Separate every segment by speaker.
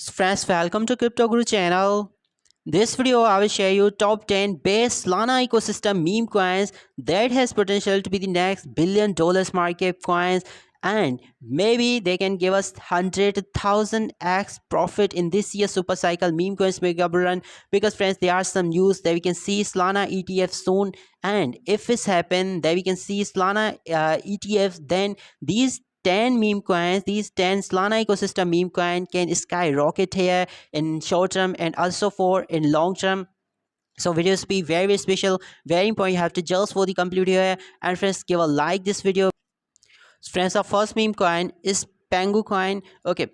Speaker 1: Friends, welcome to Crypto Guru channel. This video I will share you top 10 best Solana ecosystem meme coins that has potential to be the next billion dollars market coins, and maybe they can give us 100,000x profit in this year's super cycle meme coins mega bull run. Because friends, there are some news that we can see Solana ETF soon, and if it's happen that we can see Solana ETFs, then these 10 meme coins, these 10 Solana ecosystem meme coin can skyrocket here in short term and also for in long term. So videos be very special, very important. You have to just for the complete here. And friends, give a like this video. Friends, our first meme coin is Pengu coin. Okay,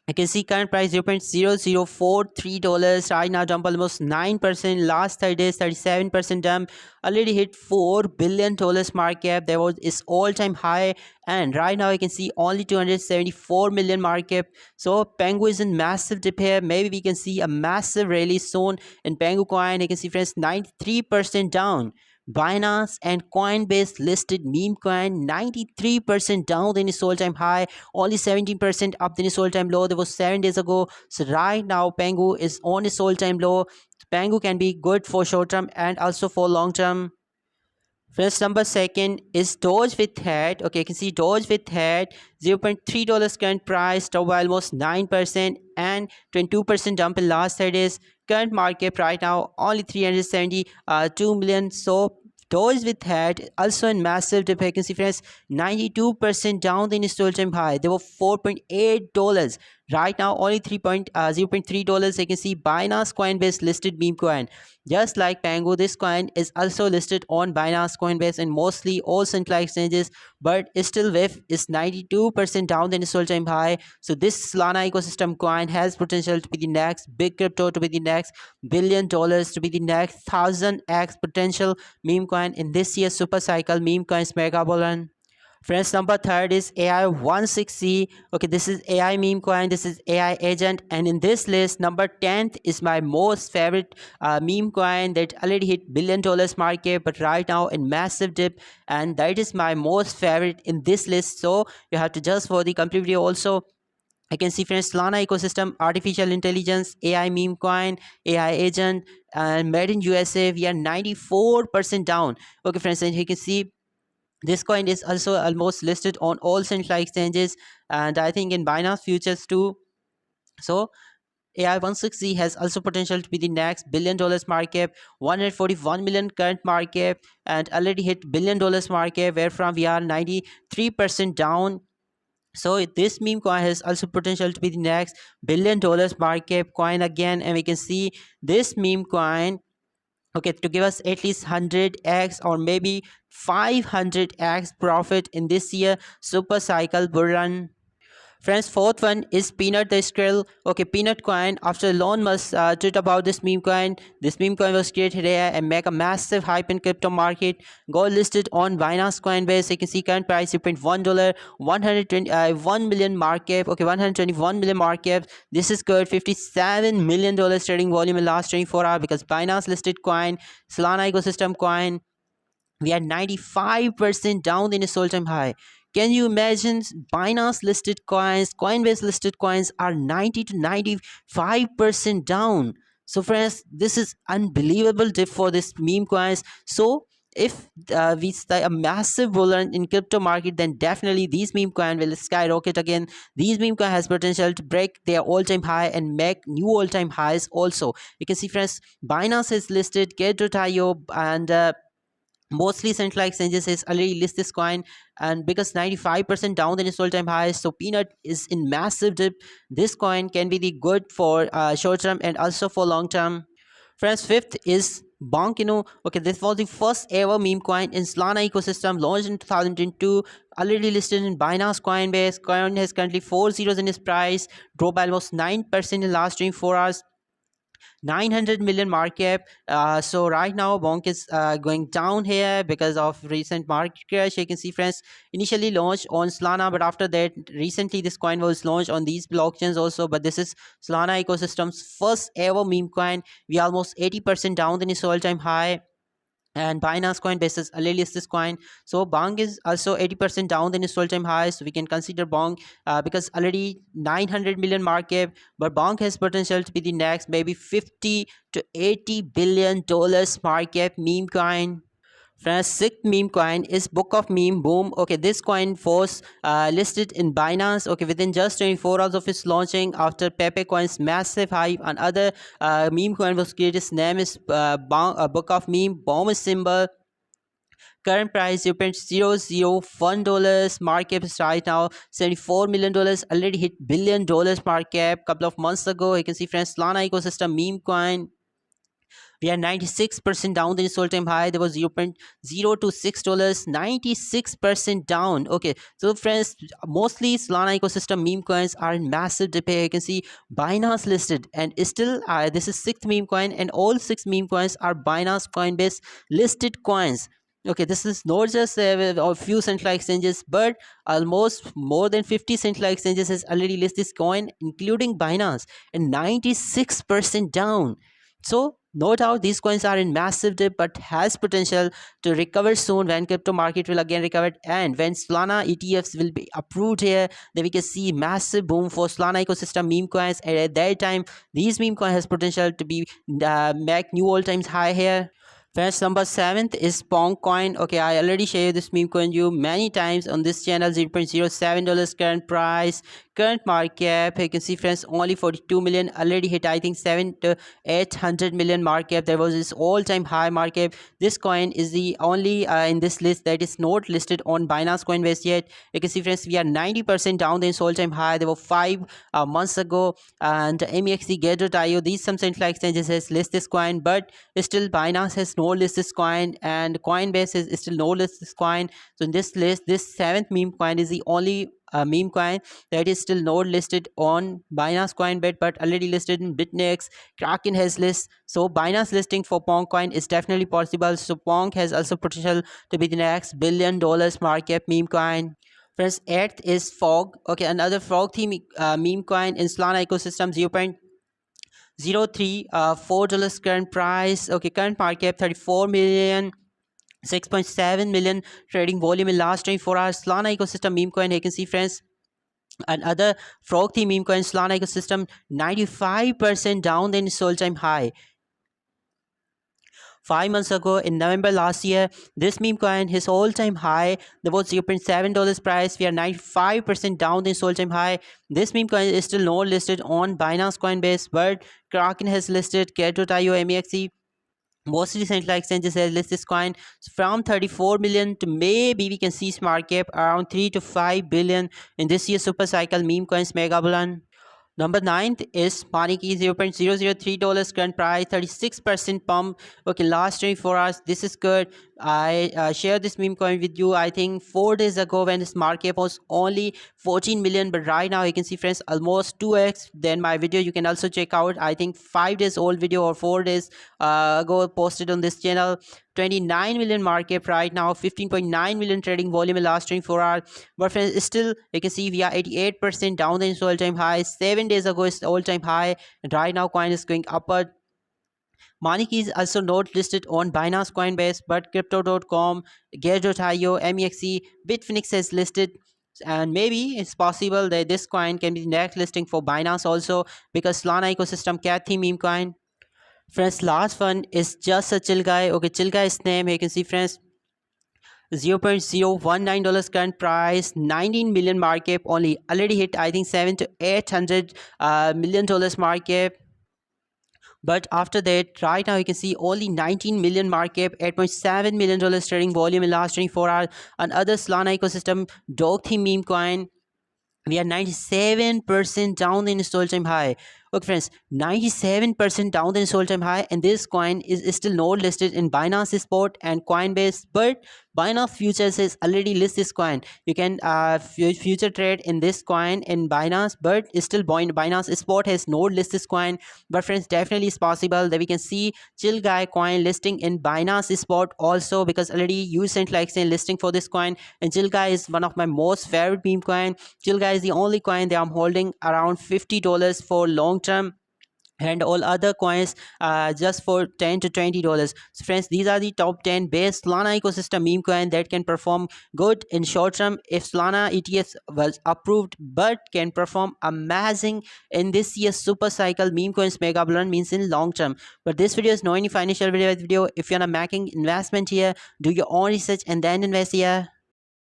Speaker 1: I can see current price $0.0043 right now, dump almost 9%. Last 30 days 37% dump, already hit $4 billion market cap. There was its all-time high, and right now I can see only 274 million market cap. So Pengu is in massive dip here. Maybe we can see a massive rally soon in Pengu coin. You can see friends, 93% down. Binance and Coinbase listed meme coin 93% down than its all-time high, only 17% up than its all-time low. That was 7 days ago. So right now Pengu is on its all-time low. Pengu can be good for short term and also for long term. First number second is Doge with head. Okay, you can see Doge with head, $0.3 current price, top by almost 9% and 22% dump in last 30 days. Current market right now only 372 million. So Doge with head also in massive dip. You can see friends, 92% down than its all-time high. They were $4.8. Right now only $0.3. You can see Binance Coinbase listed meme coin. Just like Pengu, this coin is also listed on Binance Coinbase and mostly all central exchanges, but still WIF is 92% down than its all-time high. So this Solana ecosystem coin has potential to be the next big crypto, to be the next $1 billion, to be the next 1000x potential meme coin in this year's super cycle meme coins mega bull run. Friends, number third is AI16Z. Okay, this is AI meme coin. This is AI agent. And in this list, number 10th is my most favorite meme coin that already hit $1 billion market, but right now in massive dip. And that is my most favorite in this list. So you have to just for the complete video also. I can see friends, Solana ecosystem, artificial intelligence, AI meme coin, AI agent, and made in USA. We are 94% down. Okay, friends, and you can see this coin is also almost listed on all central exchanges, and I think in Binance futures too. So AI16Z has also potential to be the next $1 billion market cap, 141 million current market cap, and already hit $1 billion market cap, where from we are 93% down. So this meme coin has also potential to be the next $1 billion market cap coin again, and we can see this meme coin, okay, to give us at least 100x or maybe 500x profit in this year super cycle bull run. Friends, fourth one is Peanut the Skrill. Okay, Peanut coin. After Elon Musk tweet about this meme coin, this meme coin was created here and make a massive hype in crypto market. Got listed on Binance Coinbase. You can see current price $0.1, 121 million market cap. Okay, 121 million market cap. This is good. $57 million trading volume in last 24 hours because Binance listed coin, Solana ecosystem coin. We are 95% down in its all-time high. Can you imagine Binance listed coins, Coinbase listed coins are 90 to 95% down. So friends, this is unbelievable dip for this meme coins. So if we see a massive bull run in crypto market, then definitely these meme coin will skyrocket again. These meme coin has potential to break their all-time high and make new all-time highs also. You can see friends, Binance is listed, Get.io, and mostly central exchanges is already list this coin, and because 95% down than its all-time high, so Peanut is in massive dip. This coin can be the good for short term and also for long term. Friends, fifth is Bonkino. Okay, this was the first ever meme coin in Solana ecosystem, launched in 2002, already listed in Binance Coinbase. Coin has currently 4 zeros in its price, dropped by almost 9% in last 24 hours. 900 million market cap. So right now Bonk is going down here because of recent market crash. You can see friends, initially launched on Solana, but after that recently this coin was launched on these blockchains also. But this is Solana ecosystem's first ever meme coin. We almost 80% down than its all-time high. and Binance Coinbase is already listed this coin. So Bong is also 80% down than its all-time high. So we can consider Bong because already 900 million market, but Bong has potential to be the next maybe 50 to 80 billion dollars market meme coin. Friends, sixth meme coin is Book of Meme Boom. Okay, this coin was listed in Binance. Okay, within just 24 hours of its launching after Pepe Coin's massive hype. Another meme coin was created. Its name is Book of Meme Bomb symbol. Current price $0.001. Market cap is right now $74 million. Already hit $1 billion market cap couple of months ago. You can see, friends, Solana ecosystem meme coin. We are 96% down than its all-time high. There was $0.026, 96% down. Okay, so friends, mostly Solana ecosystem meme coins are in massive dip here. You can see Binance listed, and still this is sixth meme coin, and all six meme coins are Binance Coinbase listed coins. Okay, this is not just a few central exchanges, but almost more than 50 central exchanges has already listed this coin, including Binance, and 96% down. So no doubt these coins are in massive dip, but has potential to recover soon when crypto market will again recover, and when Solana ETFs will be approved here, then we can see massive boom for Solana ecosystem meme coins. And at that time, these meme coin has potential to be make new all times high here. First, number 7th is Pong coin. Okay, I already shared this meme coin you many times on this channel. $0.07 current price, current market cap. You can see, friends, only 42 million. Already hit, I think, 7 to 800 million market cap. There was this all-time high market cap. This coin is the only in this list that is not listed on Binance Coinbase yet. You can see, friends, we are 90% down than its all-time high. There were 5 months ago, and MEXC, Get.io, these some central exchanges has list this coin, but still Binance has no list this coin, and Coinbase is still no list this coin. So in this list, this 7th meme coin is the only meme coin that is still not listed on Binance Coinbase, but already listed in Bitnex. Kraken has list, so Binance listing for Pong coin is definitely possible. So Pong has also potential to be the next $1 billion market meme coin. Friends, 8th is Fog. Okay, another Frog theme meme coin in Solana ecosystem. 0.03 $4 current price. Okay, current market cap 34 million. 6.7 million trading volume in last 24 hours. Solana ecosystem meme coin, you can see, friends, and other Frog theme meme coin Solana ecosystem 95% down than its all-time high. 5 months ago in November last year, this meme coin his all-time high. There was $0.7 price. We are 95% down than its all-time high. This meme coin is still not listed on Binance Coinbase, but Kraken has listed, Get.io, MEXC. Mostly central exchanges has listed this coin from 34 million to maybe we can see market cap around 3 to 5 billion in this year's super cycle meme coins mega bull. Number 9th is Moniki, $0.003 current price, 36% pump. Okay, last 24 hours, this is good. I shared this meme coin with you, I think 4 days ago, when this market cap was only 14 million, but right now you can see, friends, almost 2x then my video. You can also check out, I think, 5 days old video or 4 days ago posted on this channel. 29 million market right now, 15.9 million trading volume in last 24 hours. But friends, still you can see we are 88% down than its all-time high. 7 days ago is all-time high, and right now coin is going upward. Moniki is also not listed on Binance Coinbase, but Crypto.com, Get.io, MEXC, Bitfinex has listed, and maybe it's possible that this coin can be the next listing for Binance also, because Solana ecosystem cat theme meme coin. Friends, last one is just a chill guy. Okay, chill guy's name, you can see, friends, $0.019 current price, 19 million market cap. Only already hit, I think, 7 to 800 million dollars market cap. But after that, right now you can see only 19 million market cap, $8.7 million trading volume in last 24 hours. And other Solana ecosystem dog theme meme coin, we are 97% down in its all-time high. Okay, friends, 97% down in its all-time high, and this coin is still not listed in Binance Spot and Coinbase, but Binance Futures is already list this coin. You can future trade in this coin in Binance, but it's still Binance Spot has not list this coin. But friends, definitely it's possible that we can see chill guy coin listing in Binance Spot also, because already you sent like saying listing for this coin, and chill guy is one of my most favorite meme coin. Chill guy is the only coin that I'm holding around $50 for long term. and all other coins just for $10 to $20. So friends, these are the top 10 best Solana ecosystem meme coin that can perform good in short term if Solana ETF was approved, but can perform amazing in this year's super cycle meme coins mega bull run means in long term. But this video is not any financial video. If you're not making investment here, do your own research and then invest here.